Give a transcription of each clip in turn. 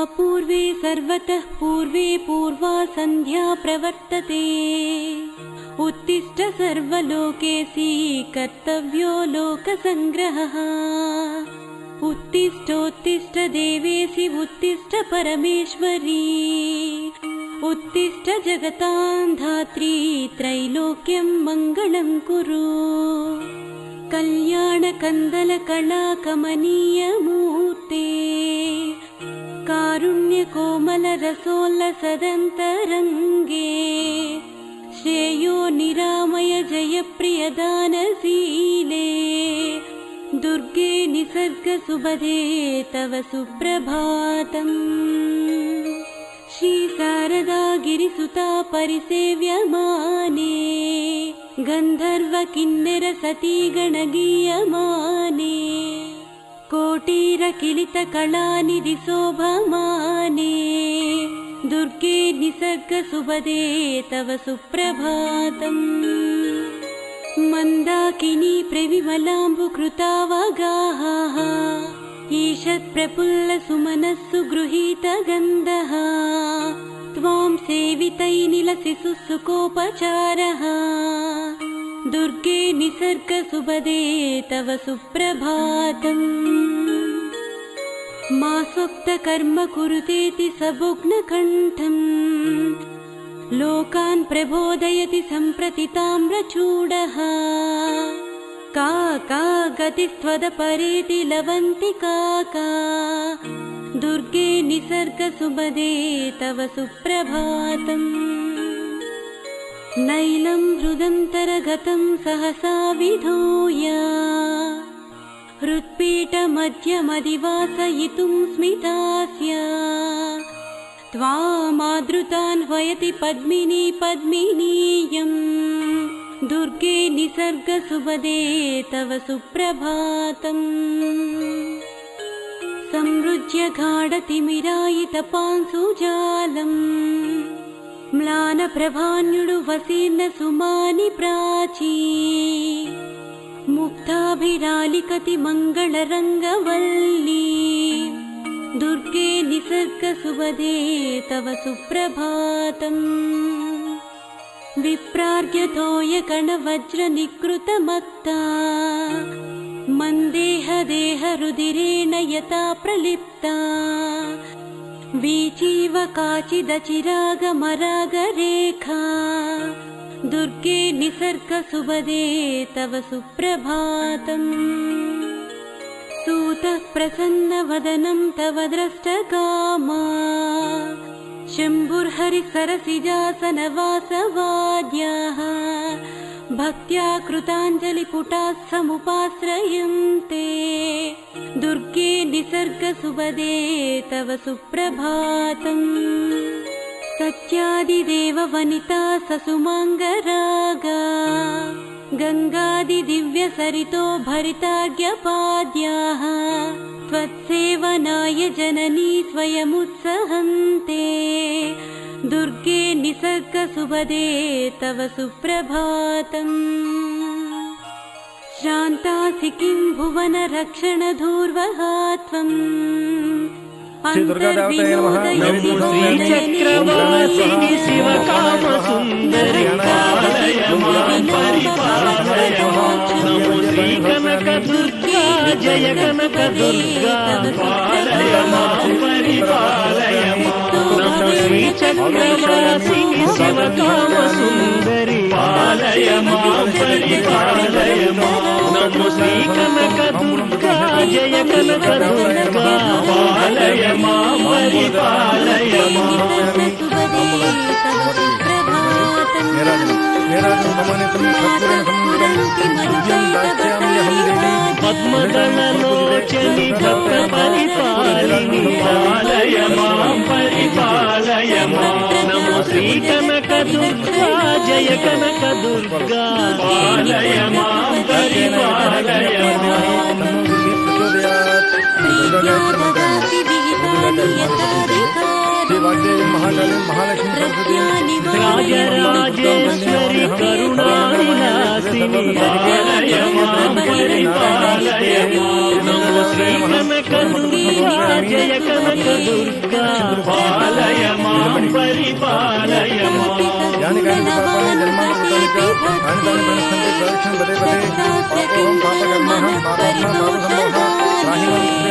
अपूर्वे सर्वतः पूर्वे पूर्वा संध्या प्रवर्तते। उत्तिष्ठ सर्वलोकेसि कर्तव्यो लोकसंग्रहः। उत्तिष्ठोत्तिष्ठ देवेसि उत्तिष्ठ परमेश्वरी। उत्तिष्ठ जगतां धात्री त्रैलोक्यं मङ्गलं कुरु। कल्याणकन्दलकलाकमनीयमूर्ते कारुण्यकोमलरसोल्लसदन्तरङ्गे। श्रेयो निरामय जयप्रियदानशीले। दुर्गे निसर्गसुबधे तव सुप्रभातम्। श्री शारदा गिरिसुता परिसेव्यमाने। गन्धर्व किन्नर सती गणगीयमाने। कोटिरकिलितकलानिधि शोभमाने। दुर्गे निसर्गसुबधे तव सुप्रभातम्। मन्दाकिनी प्रविमलाम्बुकृतावगाः। ईषत्प्रफुल्लसुमनस्सु गृहीतगन्धः। त्वां सेवितैनिलसिसु सुकोपचारः। दुर्गे निसर्गसुबधे तव सुप्रभातम्। मा स्वप्तकर्म कुरुतेति सबुग्नकण्ठम्। लोकान् प्रबोधयति सम्प्रति ताम्रचूडः। का का गतिस्त्वदपरेति लवन्तिका का। दुर्गे निसर्गसुबधे तव सुप्रभातम्। नैलं हृदन्तरगतं सहसा विधूय। हृत्पीठमध्यमधिवासयितुं स्मितास्य। त्वामादृतान्वयति पद्मिनी पद्मिनीयम्। दुर्गे निसर्गसुबधे तव सुप्रभातम्। संरुज्य गाढतिमिरायितपांसुजालम्। म्लानप्रभान्युडु वसीर्न सुमानि प्राची। मुक्ताभिरालिकति मङ्गलरङ्गवल्ली। दुर्गे निसर्गसुबधे तव सुप्रभातम्। विप्रार्घ्यतोयकणवज्रनिकृतमत्ता। मन्देहदेहरुधिरेण यथा प्रलिप्ता। वीचीव काचिदचिरागमरागरेखा। दुर्गे निसर्गसुबधे तव सुप्रभातम्। सूतः प्रसन्नवदनं तव द्रष्टकामा। शम्भुर्हरिसरसिजासनवासवाद्याः। भक्त्या कृताञ्जलिपुटाः समुपाश्रयन्ते। दुर्गे निसर्गसुबधे तव सुप्रभातम्। सत्यादिदेववनिता ससुमाङ्गरागा। गङ्गादिदिव्यसरितो भरितार्घ्यपाद्याः। त्वत्सेवनाय जननी स्वयमुत्सहन्ते। दुर्गे निसर्गसुबधे तव सुप्रभातम्। श्रान्तासि किं भुवनरक्षणधूर्वहा त्वम्। श्रीचक्रवासिनि शिवकामसुन्दरि पालय मां परिपालय मां। नमो श्रीकनकदुर्गा जय कनकदुर्गा पालय मां परिपालय मां। नमो श्रीचक्रवासिनि शिवकामसुन्दरि पालय मां परिपालय मां। नमो श्रीकनकदुर्गा जय कनकदुर्गा पालय मां परिपालय मां। पद्मदललोचनि भक्तपरिपालिनि पालय मां परिपालय मां। नमो श्रीकनकदुर्गा जय कनकदुर्गा पालय मां परिपालय मां। राजराजेश्वरि करुणानिलासि పాలిని పాలయ మాం పరిపాలయ మాం నమో శ్రీ కనక దుర్గా జయ కనక దుర్గా పాలయ మాం పరిపాలయ మాం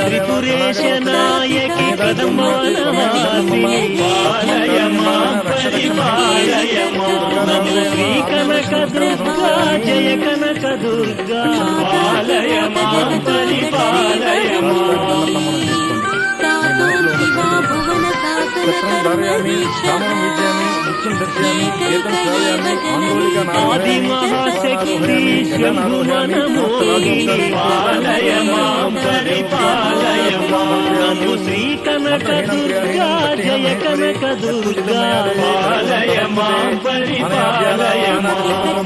త్రిపురేశ నాయకి పదమానవాసిని పాలయ మాం పరిపాలయ మాం నమో శ్రీ కనక దుర్గా జయ కనక దుర్గా పాలయ మాం పరిపాలయ మాం ఆది మహాశక్తి శంభువన మోహిని పాలయ మాం పరిపాలయ మాం నమో శ్రీ కనక దుర్గా జయ కనక దుర్గా పాలయ మాం పరిపాలయ మాం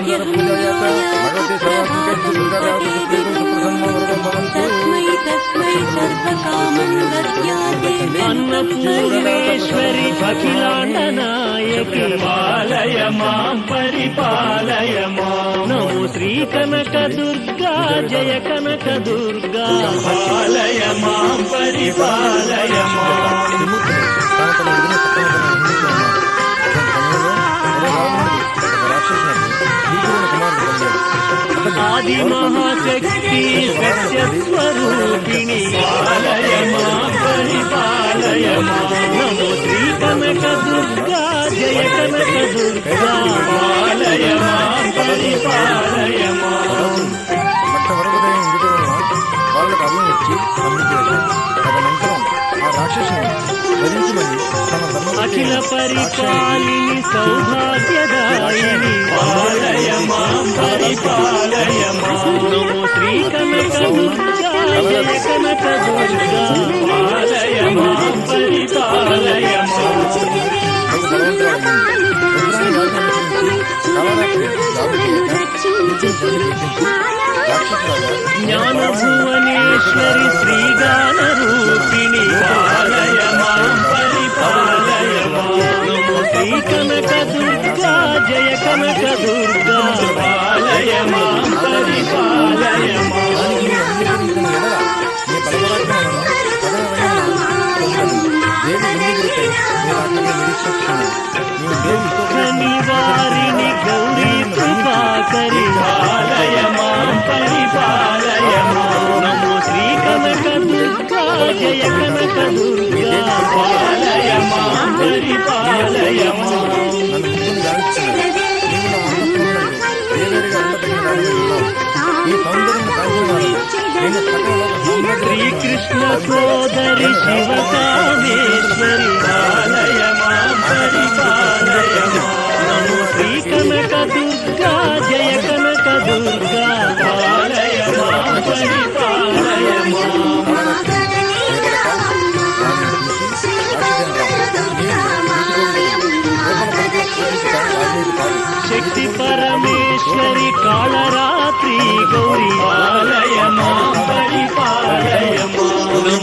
అన్నపూర్ణేశ్వరి అఖిలాండ నాయకి పాలయ మాం పరిపాలయ మాం నమో శ్రీ కనక దుర్గా జయ కనక దుర్గా పాలయ మాం పరిపాలయ మాం ఆది మహాశక్తి సత్యస్వరూపిణి పాలయ మాం పరిపాలయ మాం నమో శ్రీ కనక దుర్గా జయ కనక దుర్గా పాలయ మాం పరిపాలయ మాం వాళ్ళకు అభయం ఇచ్చి పంపించేశారు. తదనంతరం ఆ రాక్షసుని వధించమని తమ అఖిల పరిపాలిని సౌభాగ్యదాయిని పాలయ మాం పరిపాలయ మాం నమో శ్రీ కనక దుర్గా జయ కనక దుర్గా పాలయ మాం పరిపాలయ మాం జ్ఞాన భువనేశ్వరి శ్రీగాన రూపిణి పాలయ మాం పరిపాలయ మాం నమో శ్రీ కనక దుర్గా జయ కనక దుర్గా పాలయ మాం పరిపాలయ మాం నివారిణి గౌరీ కృపాకరి పాలయ మాం పరిపాలయ మాం నమో శ్రీ కనక దుర్గా జయ కనక దుర్గా పాలయ మాం పరిపాలయ మాం శ్రీకృష్ణ సోదరి శివకామేశ్వరి పాలయ మాం పరిపాలయ మాం నమో శ్రీ కనక దుర్గా జయ కనక దుర్గా పాలయ మాం పరిపాలయ మాం శక్తి పరమేశ్వరి కాళరాత్రి గౌరీ పాలయ మాం పరిపాలయ మాం